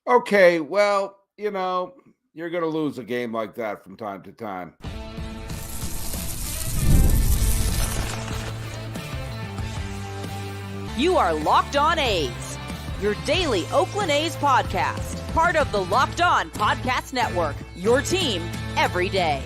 Okay, well, you're going to lose a game like that from time to time. You are Locked On A's, your daily Oakland A's podcast, part of the Locked On Podcast Network, your team every day.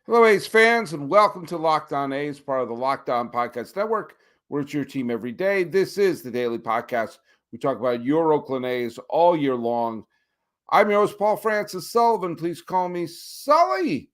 Hello, A's fans, and welcome to Locked On A's, part of the Locked On Podcast Network, where it's your team every day. This is the daily podcast. We talk about your Oakland A's all year long. I'm your host, Paul Francis Sullivan. Please call me Sully.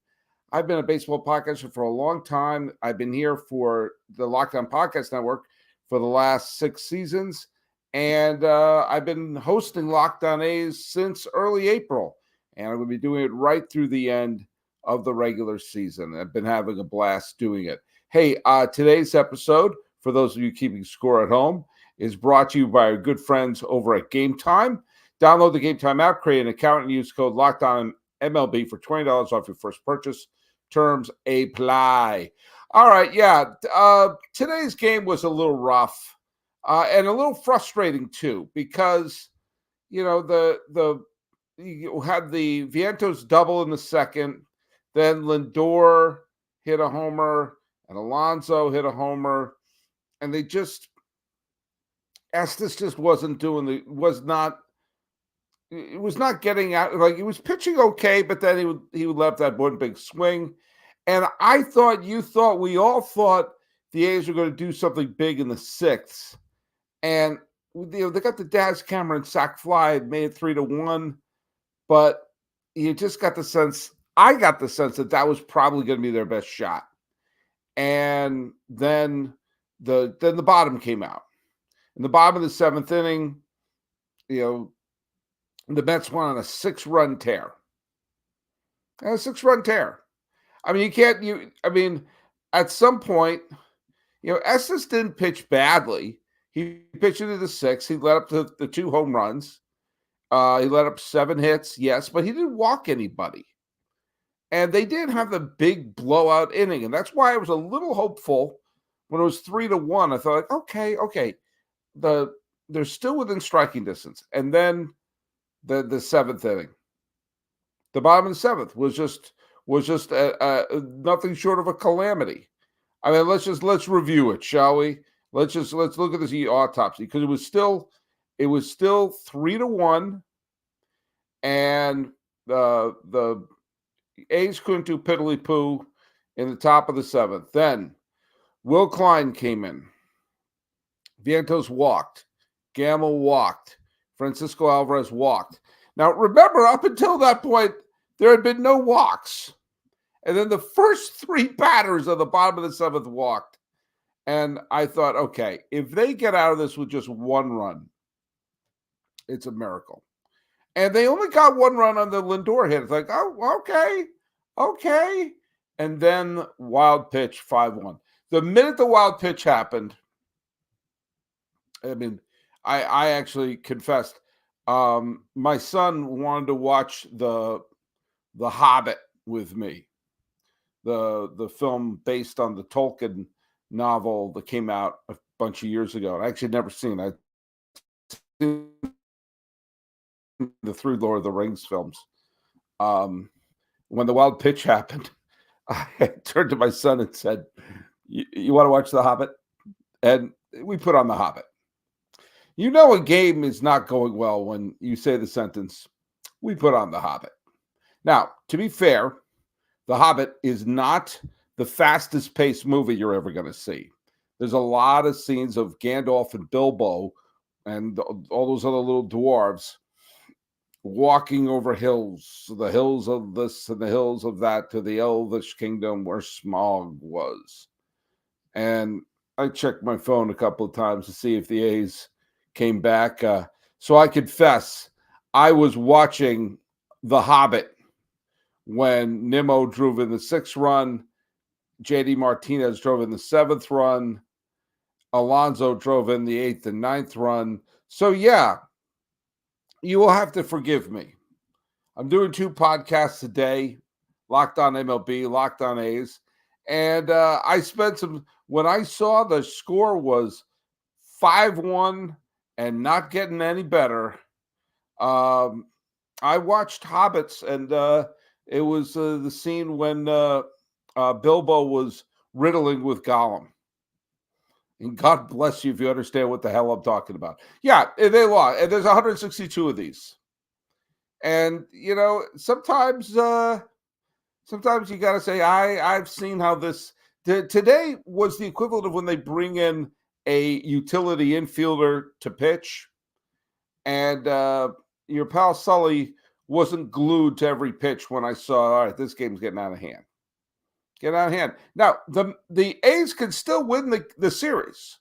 I've been a baseball podcaster for a long time. I've been here for the Locked On Podcast Network for the last 6 seasons, and I've been hosting Locked On A's since early April, and I'm going to be doing it right through the end of the regular season. I've been having a blast doing it. Hey, today's episode, for those of you keeping score at home, is brought to you by our good friends over at Gametime. Download the Gametime app, create an account, and use code LOCKEDONMLB for $20 off your first purchase. Terms apply. All right, today's game was a little rough and a little frustrating too, because you had the Vientos double in the second, then Lindor hit a homer and Alonso hit a homer, and Estes just wasn't doing was not getting out. Like, he was pitching okay, but then he would let that one big swing. And we all thought the A's were going to do something big in the sixth. And they got the Daz Cameron sac fly, made it 3-1. But you just got the sense, I got the sense that was probably going to be their best shot. And then the bottom came out. In the bottom of the seventh inning, the Mets went on a 6-run tear. And a 6-run tear. I mean, at some point, Estes didn't pitch badly. He pitched into the sixth. He let up the 2 home runs. He let up 7 hits, yes, but he didn't walk anybody. And they did have the big blowout inning, and that's why I was a little hopeful when it was 3-1. I thought, okay, they're still within striking distance. And then the seventh inning, the bottom of the seventh was just nothing short of a calamity. I mean, let's review it, shall we? Let's look at this autopsy, because it was still 3-1, and the A's couldn't do piddly poo in the top of the seventh. Then Will Klein came in. Vientos walked. Gamble walked. Francisco Alvarez walked. Now, remember, up until that point, there had been no walks. And then the first 3 batters of the bottom of the seventh walked. And I thought, okay, if they get out of this with just 1 run, it's a miracle. And they only got 1 run on the Lindor hit. It's like, oh, okay. And then wild pitch, 5-1. The minute the wild pitch happened, I mean, I actually confessed, my son wanted to watch the Hobbit with me, the film based on the Tolkien novel that came out a bunch of years ago. I actually never seen it. I'd seen the 3 Lord of the Rings films. When the wild pitch happened, I turned to my son and said, you want to watch The Hobbit? And we put on The Hobbit. A game is not going well when you say the sentence, we put on The Hobbit. Now, to be fair, The Hobbit is not the fastest paced movie you're ever going to see. There's a lot of scenes of Gandalf and Bilbo and all those other little dwarves walking over hills, the hills of this and the hills of that, to the Elvish kingdom where Smaug was. And I checked my phone a couple of times to see if the A's came back. So I confess, I was watching The Hobbit when Nimmo drove in the 6th run, JD Martinez drove in the 7th run, Alonso drove in the 8th and 9th run. So yeah, you will have to forgive me. I'm doing 2 podcasts a day, Locked On MLB, Locked On A's. And I spent when I saw the score was 5-1 and not getting any better. I watched Hobbits, and it was the scene when Bilbo was riddling with Gollum. And God bless you if you understand what the hell I'm talking about. Yeah, they lost, and there's 162 of these. And sometimes you got to say, I've seen how this. Today was the equivalent of when they bring in a utility infielder to pitch, and your pal Sully wasn't glued to every pitch when I saw, all right, this game's getting out of hand. Get out of hand. Now, the A's can still win the series.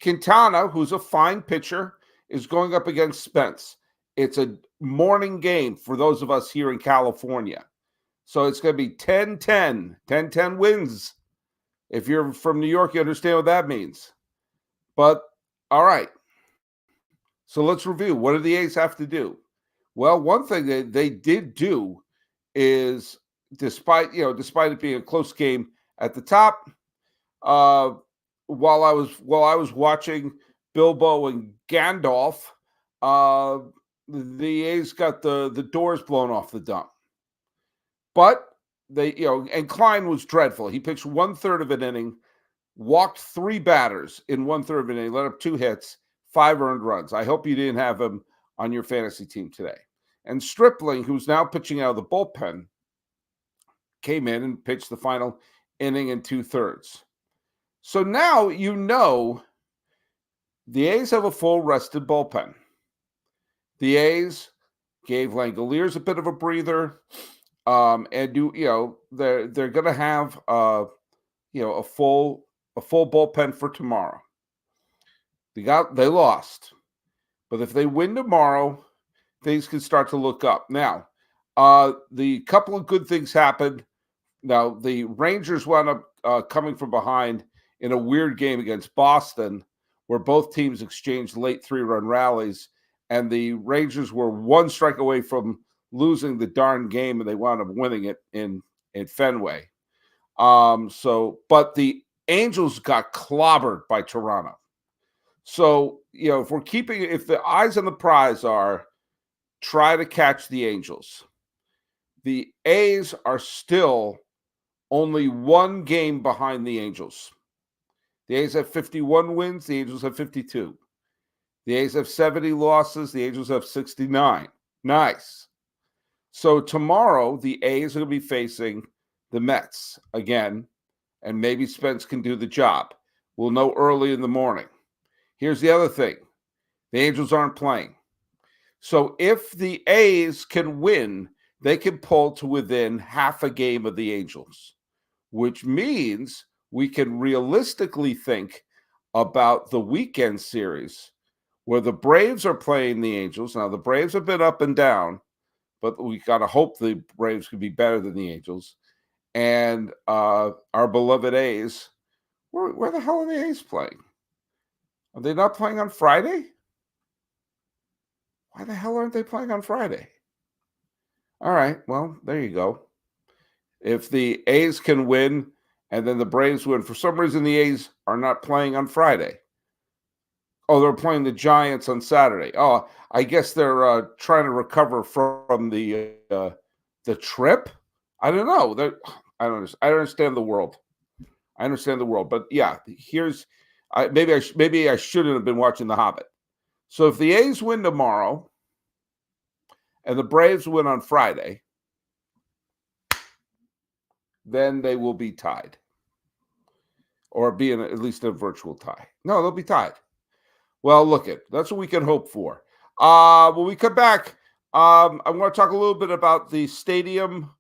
Quintana, who's a fine pitcher, is going up against Spence. It's a morning game for those of us here in California. So it's going to be 10-10. 10-10 wins. If you're from New York, you understand what that means. But, all right. So let's review. What do the A's have to do? Well, one thing that they did do is, despite it being a close game at the top, while I was watching Bilbo and Gandalf, the A's got the doors blown off the dump. But they, and Klein was dreadful. He pitched 1/3 of an inning, walked 3 batters in 1/3 of an inning, let up 2 hits, 5 earned runs. I hope you didn't have him on your fantasy team today. And Stripling, who's now pitching out of the bullpen, came in and pitched the final inning in 2/3. So now the A's have a full rested bullpen. The A's gave Langoliers a bit of a breather, and they're going to have a full bullpen for tomorrow. They lost, but if they win tomorrow, things can start to look up. Now, the couple of good things happened. Now, the Rangers wound up coming from behind in a weird game against Boston, where both teams exchanged late 3-run rallies, and the Rangers were 1 strike away from losing the darn game, and they wound up winning it in Fenway. But the Angels got clobbered by Toronto. So, if the eyes on the prize are try to catch the Angels, the A's are still only 1 game behind the Angels. The A's have 51 wins. The Angels have 52. The A's have 70 losses. The Angels have 69. Nice. So tomorrow, the A's are going to be facing the Mets again, and maybe Spence can do the job. We'll know early in the morning. Here's the other thing. The Angels aren't playing. So if the A's can win, they can pull to within half a game of the Angels, which means we can realistically think about the weekend series where the Braves are playing the Angels. Now, the Braves have been up and down, but we got to hope the Braves could be better than the Angels. And our beloved A's, where the hell are the A's playing? Are they not playing on Friday? Why the hell aren't they playing on Friday? All right, well, there you go. If the A's can win and then the Braves win, for some reason the A's are not playing on Friday. Oh, they're playing the Giants on Saturday. Oh, I guess they're trying to recover from the trip. I don't know. I understand the world. I understand the world, but yeah, maybe I shouldn't have been watching The Hobbit. So if the A's win tomorrow and the Braves win on Friday, then they will be tied, or be in at least a virtual tie. No, they'll be tied. Well, that's what we can hope for. When we come back, I want to talk a little bit about the stadium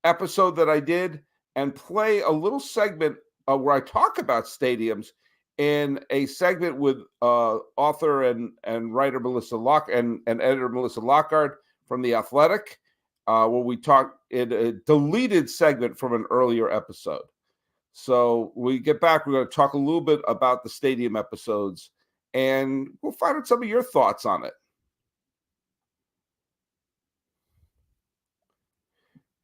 episode that I did and play a little segment where I talk about stadiums in a segment with author and writer Melissa and editor Melissa Lockard from The Athletic, where we talk in a deleted segment from an earlier episode. So when we get back, we're going to talk a little bit about the stadium episodes, and we'll find out some of your thoughts on it.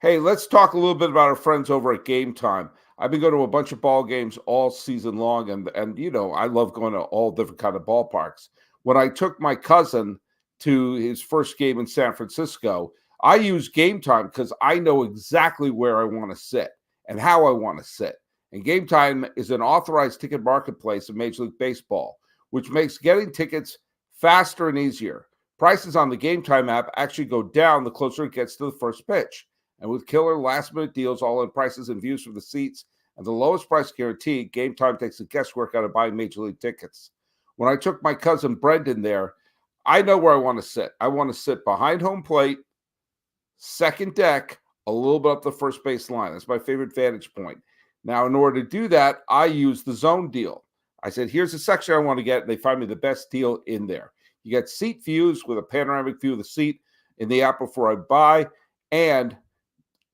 Hey, let's talk a little bit about our friends over at Gametime. I've been going to a bunch of ball games all season long, and you know, I love going to all different kind of ballparks. When I took my cousin to his first game in San Francisco, I use Gametime because I know exactly where I want to sit and how I want to sit. And Gametime is an authorized ticket marketplace of Major League Baseball, which makes getting tickets faster and easier. Prices on the Gametime app actually go down the closer it gets to the first pitch. And with killer last-minute deals, all-in prices and views from the seats, and the lowest price guarantee, Gametime takes the guesswork out of buying Major League tickets. When I took my cousin Brendan there, I know where I want to sit. I want to sit behind home plate, second deck, a little bit up the first base line. That's my favorite vantage point. Now, in order to do that, I use the zone deal. I said, here's the section I want to get. And they find me the best deal in there. You get seat views with a panoramic view of the seat in the app before I buy, and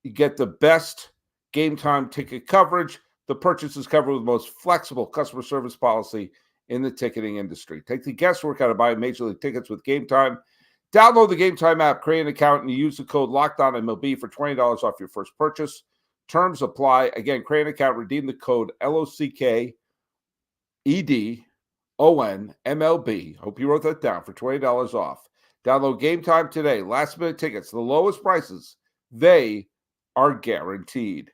you get the best Gametime ticket coverage. The purchase is covered with the most flexible customer service policy in the ticketing industry. Take the guesswork out of buying Major League tickets with Gametime. Download the Gametime app, create an account, and use the code LOCKEDONMLB for $20 off your first purchase. Terms apply. Again, create an account, redeem the code LOCKEDONMLB. Hope you wrote that down for $20 off. Download Gametime today. Last minute tickets, the lowest prices, they are guaranteed.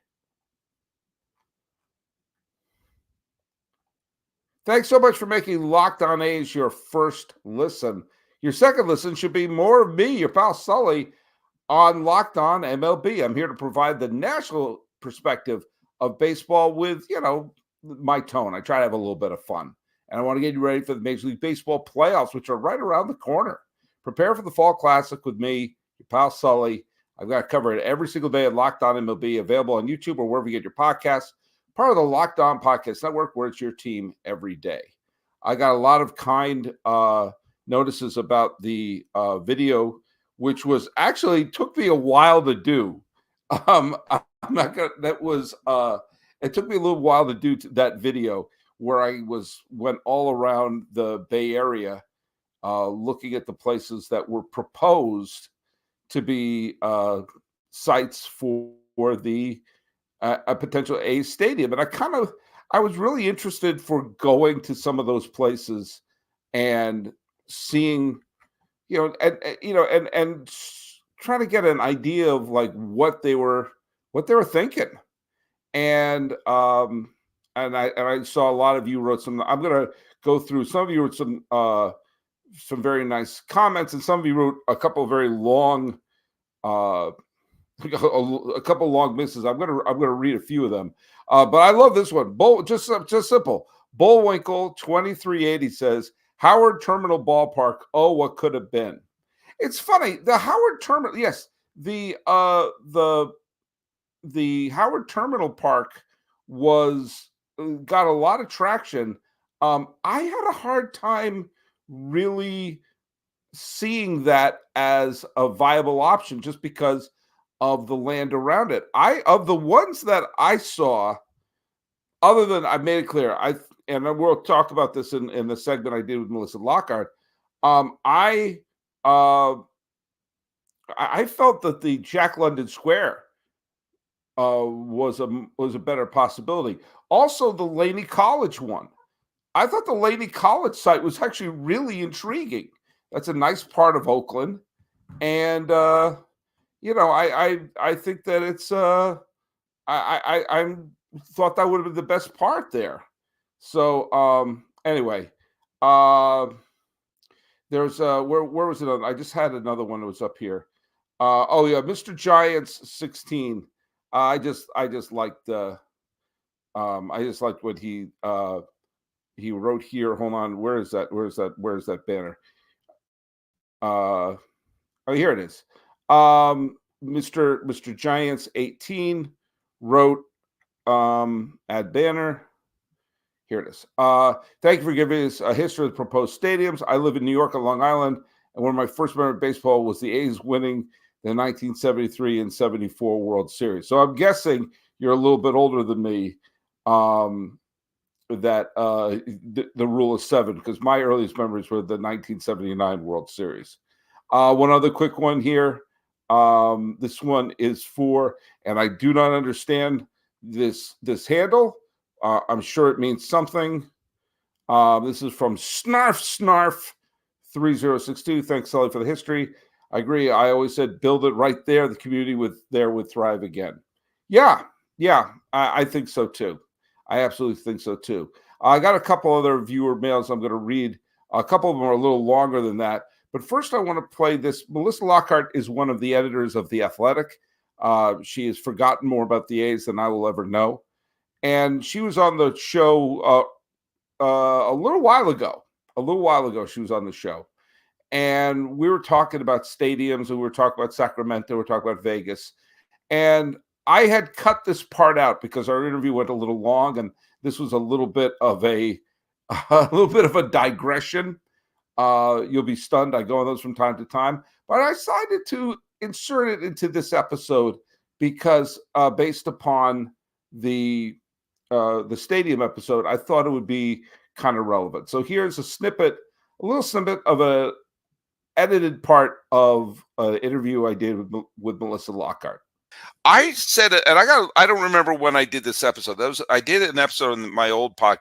Thanks so much for making Locked On A's your first listen. Your second listen should be more of me, your pal Sully, on Locked On MLB. I'm here to provide the national perspective of baseball with, you know, my tone. I try to have a little bit of fun. And I want to get you ready for the Major League Baseball playoffs, which are right around the corner. Prepare for the Fall Classic with me, your pal Sully. I've got it covered every single day at Locked On MLB, available on YouTube or wherever you get your podcasts. Part of the Locked On Podcast Network, where it's your team every day. I got a lot of kind notices about the video, which was actually took me a while to do. I'm not gonna. That was it took me a little while to do that video where I went all around the Bay Area, looking at the places that were proposed to be sites for the a potential A's stadium. And I was really interested for going to some of those places and seeing, and trying to get an idea of like what they were thinking. And I saw a lot of you wrote some. I'm going to go through. Some of you wrote some very nice comments, and some of you wrote a couple of very long, a couple of long misses. I'm gonna read a few of them, but I love this one. Just simple. Bullwinkle 2380 says Howard Terminal Ballpark. Oh, what could have been? It's funny. The Howard Terminal. Yes, the Howard Terminal Park got a lot of traction. I had a hard time really seeing that as a viable option just because of the land around it. Of the ones that I saw, other than I made it clear, and we'll talk about this in the segment I did with Melissa Lockard. I felt that the Jack London Square was a better possibility. Also, the Laney College one. I thought the Laney College site was actually really intriguing. That's a nice part of Oakland, and I think that it's I thought that would have been the best part there. So anyway, there's where was it? I just had another one that was up here. Mr. Giants 16. I just liked what he wrote here. Hold on, where is that banner? Here it is. Mr. Giants 18 wrote add banner. Here it is. Thank you for giving us a history of the proposed stadiums. I live in New York on Long Island, and one of my first memories of baseball was the A's winning the 1973 and 74 World Series. So I'm guessing you're a little bit older than me. That the rule is 7, because my earliest memories were the 1979 World Series. One other quick one here. This one is and I do not understand this handle. I'm sure it means something. This is from Snarf 3062. Thanks, Sully, for the history. I agree. I always said build it right there. The community would thrive again. Yeah, I think so too. I absolutely think so too. I got a couple other viewer mails I'm going to read. A couple of them are a little longer than that. But first, I want to play this. Melissa Lockard is one of the editors of The Athletic. She has forgotten more about the A's than I will ever know. And she was on the show a little while ago. She was on the show. And we were talking about stadiums, and we were talking about Sacramento, we were talking about Vegas. And I had cut this part out because our interview went a little long, and this was a little bit of a digression. You'll be stunned. I go on those from time to time, but I decided to insert it into this episode because based upon the stadium episode, I thought it would be kind of relevant. So here's a little snippet of a edited part of an interview I did with Melissa Lockard. I said it, and I don't remember when I did this episode. I did an episode in my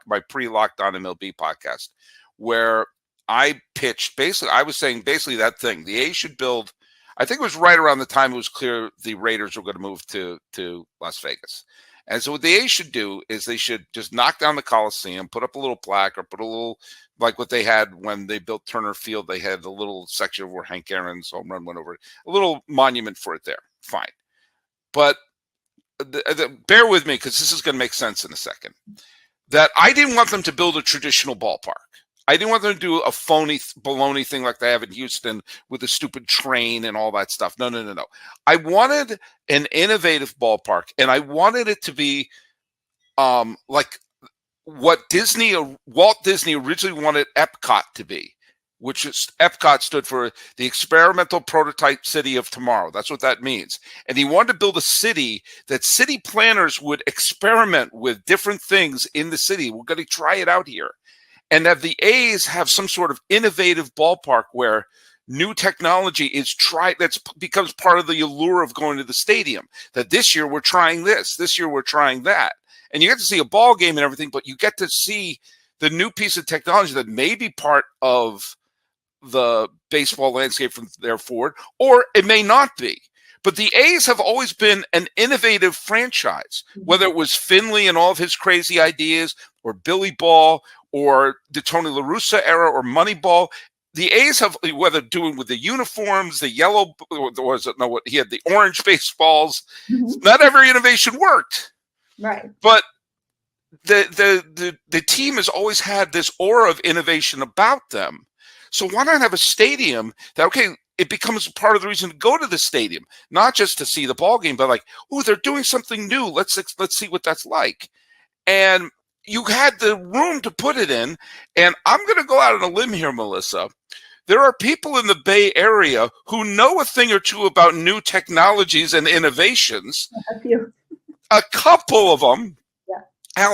my pre-Locked On MLB podcast where I pitched I was saying that thing. The A's should build. I think it was right around the time it was clear the Raiders were going to move to Las Vegas. And so what the A's should do is they should just knock down the Coliseum, put up a little plaque, or put a little, like what they had when they built Turner Field. They had a little section where Hank Aaron's home run went over it, a little monument for it there. Fine. But bear with me because this is going to make sense in a second. That I didn't want them to build a traditional ballpark. I didn't want them to do a phony baloney thing like they have in Houston with a stupid train and all that stuff. No. I wanted an innovative ballpark, and I wanted it to be like what Walt Disney originally wanted Epcot to be, which is Epcot stood for the Experimental Prototype City of Tomorrow. That's what that means. And he wanted to build a city that city planners would experiment with different things in the city. We're going to try it out here. And that the A's have some sort of innovative ballpark where new technology is becomes part of the allure of going to the stadium. That this year we're trying this year we're trying that. And you get to see a ball game and everything, but you get to see the new piece of technology that may be part of the baseball landscape from there forward, or it may not be. But the A's have always been an innovative franchise, whether it was Finley and all of his crazy ideas, or Billy Ball, or the Tony La Russa era, or Moneyball. The A's have, whether doing with the uniforms, the yellow, he had the orange baseballs. Mm-hmm. Not every innovation worked. Right. But the team has always had this aura of innovation about them. So why not have a stadium that, okay, it becomes part of the reason to go to the stadium, not just to see the ball game, but like, oh, they're doing something new. Let's see what that's like. And you had the room to put it in. And I'm going to go out on a limb here, Melissa. There are people in the Bay Area who know a thing or two about new technologies and innovations. A couple of them. Yeah. Hell,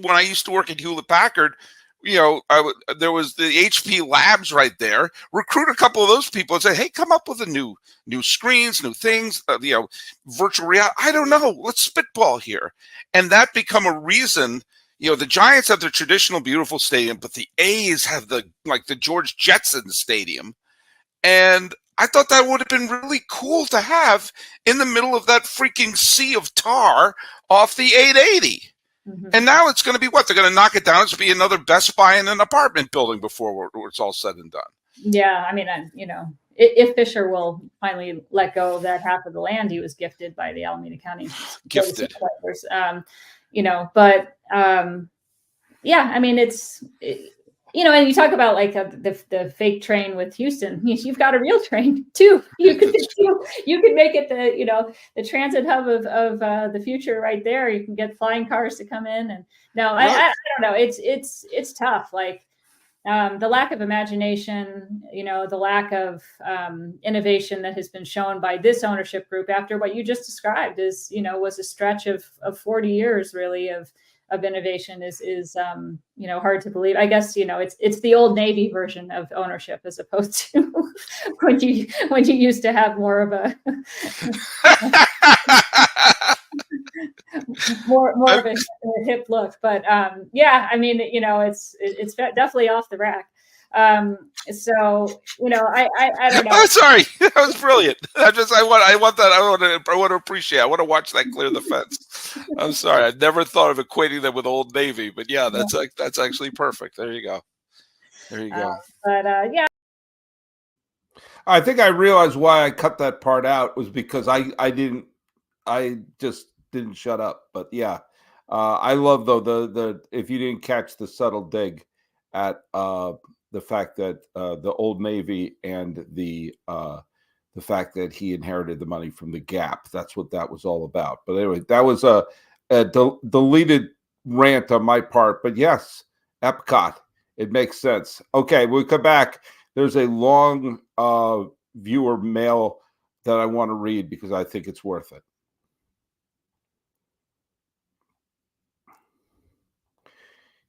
when I used to work at Hewlett Packard, there was the HP labs right there. Recruit a couple of those people and say, hey, come up with a new screens, new things, virtual reality. I don't know. Let's spitball here. And that become a reason. The Giants have their traditional beautiful stadium, but the A's have the George Jetson Stadium. And I thought that would have been really cool to have in the middle of that freaking sea of tar off the 880. Mm-hmm. And now it's going to be what? They're going to knock it down. It's going to be another Best Buy in an apartment building before it's all said and done. Yeah. I mean, if Fisher will finally let go of that half of the land he was gifted by the Alameda County. Gifted. Yeah, I mean, and you talk about like the fake train with Houston. You've got a real train too. You can make it the transit hub of the future right there. You can get flying cars to come in, and I don't know. It's tough. Like the lack of imagination, the lack of innovation that has been shown by this ownership group after what you just described was a stretch of 40 years really of innovation is hard to believe. I guess it's the old Navy version of ownership as opposed to when you used to have more of a more of a hip look. But yeah, I mean, it's definitely off the rack. So I don't know. I'm sorry, that was brilliant. I want to appreciate. I want to watch that clear the fence. I'm sorry, I never thought of equating them with Old Navy, but yeah, that's actually perfect. There you go. But yeah. I think I realized why I cut that part out was because I just didn't shut up. But yeah, I love though the if you didn't catch the subtle dig at the fact that the Old Navy and the fact that he inherited the money from the Gap. That's what that was all about. But anyway, that was a deleted rant on my part. But yes, Epcot, it makes sense. Okay, we'll come back. There's a long viewer mail that I want to read because I think it's worth it.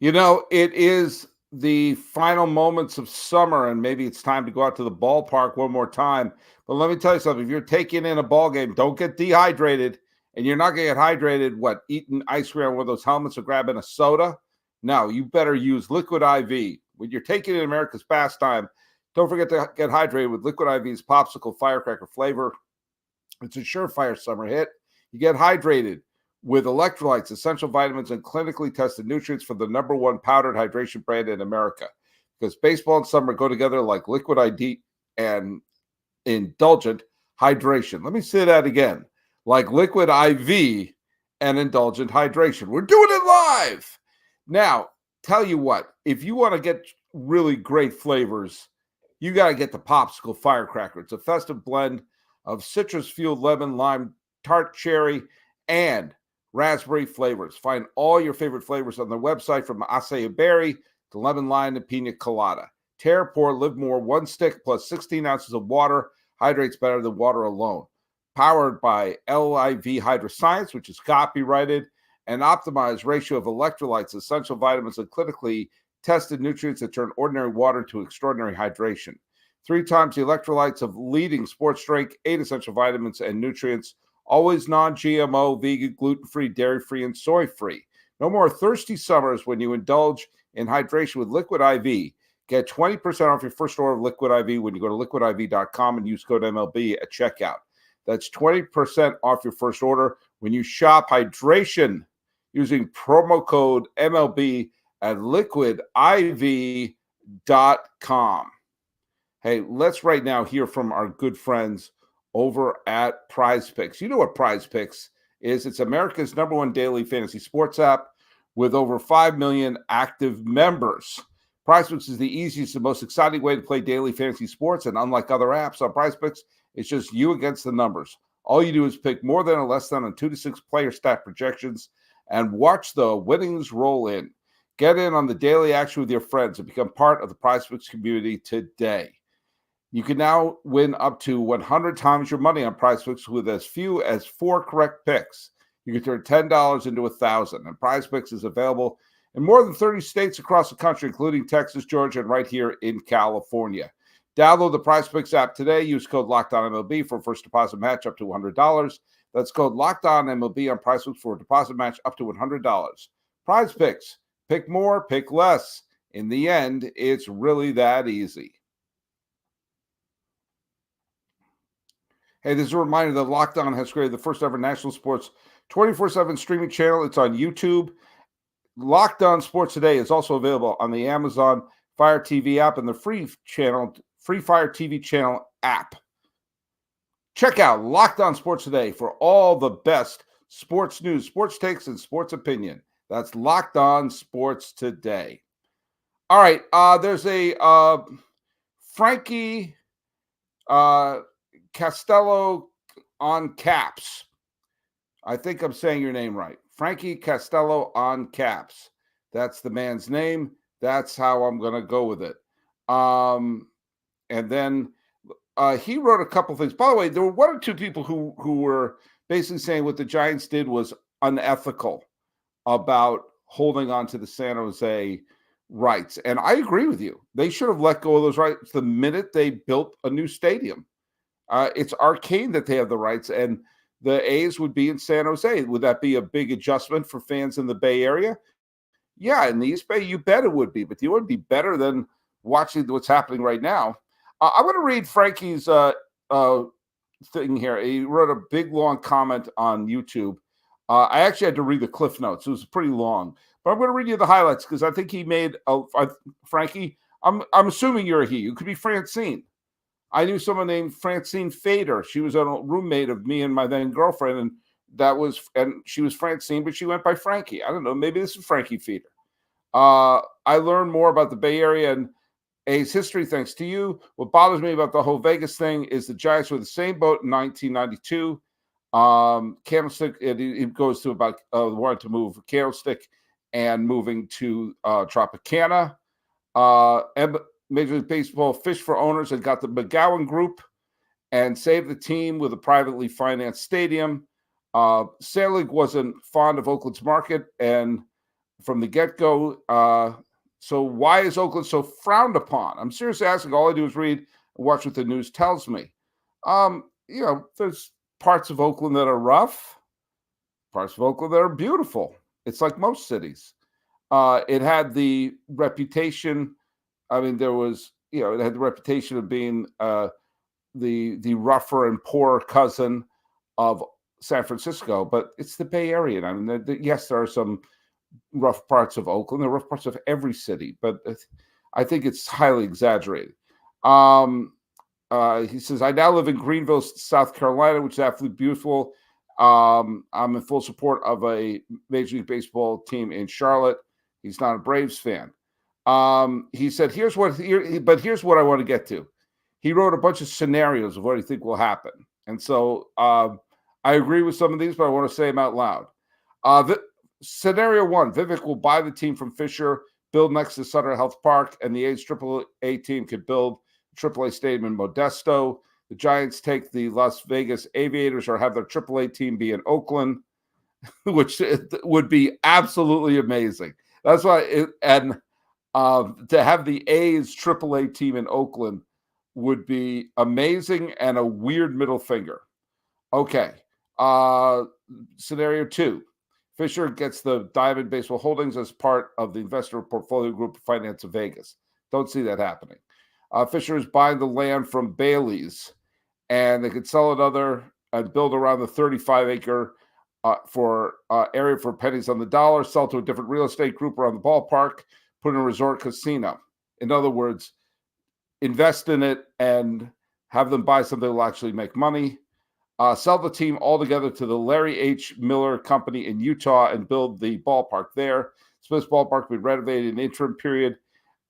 It is the final moments of summer, and maybe it's time to go out to the ballpark one more time. But let me tell you something. If you're taking in a ball game, don't get dehydrated. And you're not going to get hydrated, eating ice cream on one of those helmets or grabbing a soda? No, you better use Liquid IV. When you're taking in America's pastime, don't forget to get hydrated with Liquid IV's popsicle firecracker flavor. It's a surefire summer hit. You get hydrated with electrolytes, essential vitamins, and clinically tested nutrients from the number one powdered hydration brand in America. Because baseball and summer go together like Liquid IV and indulgent hydration. Let me say that again. Like Liquid IV and indulgent hydration. We're doing it live. Now, tell you what, if you want to get really great flavors, you got to get the Popsicle Firecracker. It's a festive blend of citrus-fueled lemon, lime, tart cherry, and raspberry flavors. Find all your favorite flavors on their website, from acai berry to lemon lime and pina colada. Tear, pour, live more. One stick plus 16 ounces of water hydrates better than water alone. Powered by LIV Hydroscience, which is copyrighted, an optimized ratio of electrolytes, essential vitamins, and clinically tested nutrients that turn ordinary water into extraordinary hydration. 3 times the electrolytes of leading sports drink, 8 essential vitamins and nutrients, always non-GMO, vegan, gluten-free, dairy-free, and soy-free. No more thirsty summers when you indulge in hydration with Liquid IV. Get 20% off your first order of Liquid IV when you go to liquidiv.com and use code MLB at checkout. That's 20% off your first order when you shop hydration using promo code MLB at liquidiv.com. Hey, let's right now hear from our good friends over at PrizePicks. You know what PrizePicks is. It's America's #1 daily fantasy sports app with over 5 million active members. PrizePicks is the easiest and most exciting way to play daily fantasy sports, and unlike other apps on PrizePicks, it's just you against the numbers. All you do is pick more than or less than on 2 to 6 player stat projections and watch the winnings roll in. Get in on the daily action with your friends and become part of the PrizePicks community today. You can now win up to 100 times your money on PrizePicks with as few as 4 correct picks. You can turn $10 into $1,000, and PrizePicks is available in more than 30 states across the country, including Texas, Georgia, and right here in California. Download the PrizePicks app today. Use code LOCKEDONMLB for a first deposit match up to $100. That's code LOCKEDONMLB on PrizePicks for a deposit match up to $100. PrizePicks. Pick more, pick less. In the end, it's really that easy. Hey, this is a reminder that Locked On has created the first ever national sports 24/7 streaming channel. It's on YouTube. Locked On Sports Today is also available on the Amazon Fire TV app and the free Fire TV channel app. Check out Locked On Sports Today for all the best sports news, sports takes, and sports opinion. That's Locked On Sports Today. All right, there's a Frankie Castello on caps. I think I'm saying your name right. Frankie Castello on caps. That's the man's name. That's how I'm going to go with it. And then he wrote a couple things. By the way, there were 1 or 2 people who were basically saying what the Giants did was unethical about holding on to the San Jose rights. And I agree with you. They should have let go of those rights the minute they built a new stadium. It's arcane that they have the rights, and the A's would be in San Jose. Would that be a big adjustment for fans in the Bay Area? Yeah, in the East Bay, you bet it would be, but you would be better than watching what's happening right now. I'm going to read Frankie's thing here. He wrote a big, long comment on YouTube. I actually had to read the Cliff Notes. It was pretty long, but I'm going to read you the highlights because I think he made Frankie. I'm assuming you're a he. You could be Francine. I knew someone named Francine Fader. She was a roommate of me and my then girlfriend, and she was Francine, but she went by Frankie. I don't know. Maybe this is Frankie Fader. I learned more about the Bay Area and A's history thanks to you. What bothers me about the whole Vegas thing is the Giants were the same boat in 1992. Candlestick, it goes to about wanting to move Candlestick and moving to Tropicana. And Major League Baseball fished for owners and got the McGowan Group and saved the team with a privately financed stadium. Sail League wasn't fond of Oakland's market and from the get-go. So why is Oakland so frowned upon? I'm seriously asking. All I do is read and watch what the news tells me. There's parts of Oakland that are rough, parts of Oakland that are beautiful. It's like most cities. It had the reputation. I mean, it had the reputation of being the rougher and poorer cousin of San Francisco, but it's the Bay Area. I mean, yes, there are some rough parts of Oakland. There are rough parts of every city, but I think it's highly exaggerated. He says, I now live in Greenville, South Carolina, which is absolutely beautiful. I'm in full support of a Major League Baseball team in Charlotte. He's not a Braves fan. He said, here's what I want to get to. He wrote a bunch of scenarios of what he think will happen. And so I agree with some of these, but I want to say them out loud. Scenario 1, Vivek will buy the team from Fisher, build next to Sutter Health Park, and the A's AAA team could build a AAA stadium in Modesto. The Giants take the Las Vegas Aviators or have their AAA team be in Oakland, which would be absolutely amazing. That's why, to have the A's AAA team in Oakland would be amazing and a weird middle finger. Okay. Scenario 2. Fisher gets the Diamond Baseball Holdings as part of the investor portfolio group finance of Vegas. Don't see that happening. Fisher is buying the land from Bailey's, and they could sell another and build around the 35-acre area for pennies on the dollar, sell to a different real estate group around the ballpark, put in a resort casino. In other words, invest in it and have them buy something that will actually make money. Sell the team altogether to the Larry H. Miller Company in Utah and build the ballpark there. Smith's ballpark will be renovated in the interim period.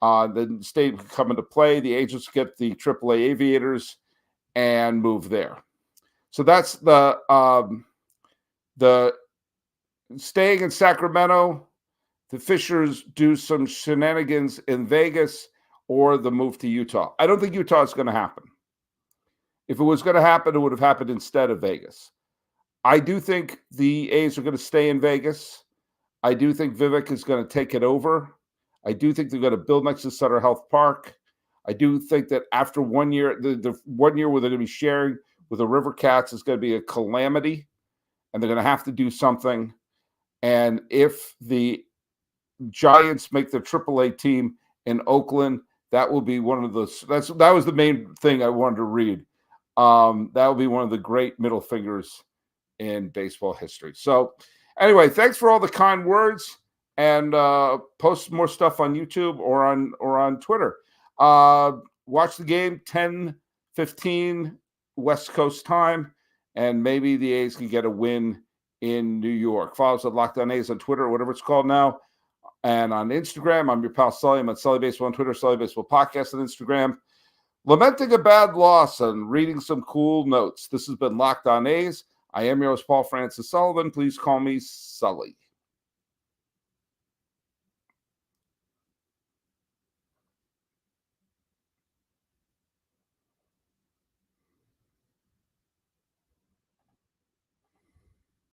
Then the stadium can come into play. The agents get the AAA Aviators and move there. So that's the staying in Sacramento. The Fishers do some shenanigans in Vegas or the move to Utah. I don't think Utah is going to happen. If it was going to happen, it would have happened instead of Vegas. I do think the A's are going to stay in Vegas. I do think Vivek is going to take it over. I do think they're going to build next to Sutter Health Park. I do think that after 1 year, the 1 year where they're going to be sharing with the River Cats is going to be a calamity, and they're going to have to do something. And if the Giants make their AAA team in Oakland, that will be one of those. That was the main thing I wanted to read. That will be one of the great middle fingers in baseball history. So anyway, thanks for all the kind words, and post more stuff on YouTube or on Twitter. Watch the game 10:15 West Coast time, and maybe the A's can get a win in New York. Follow us at Locked On A's on Twitter or whatever it's called now. And on Instagram, I'm your pal Sully. I'm at Sully Baseball on Twitter, Sully Baseball Podcast on Instagram. Lamenting a bad loss and reading some cool notes. This has been Locked On A's. I am your host, Paul Francis Sullivan. Please call me Sully.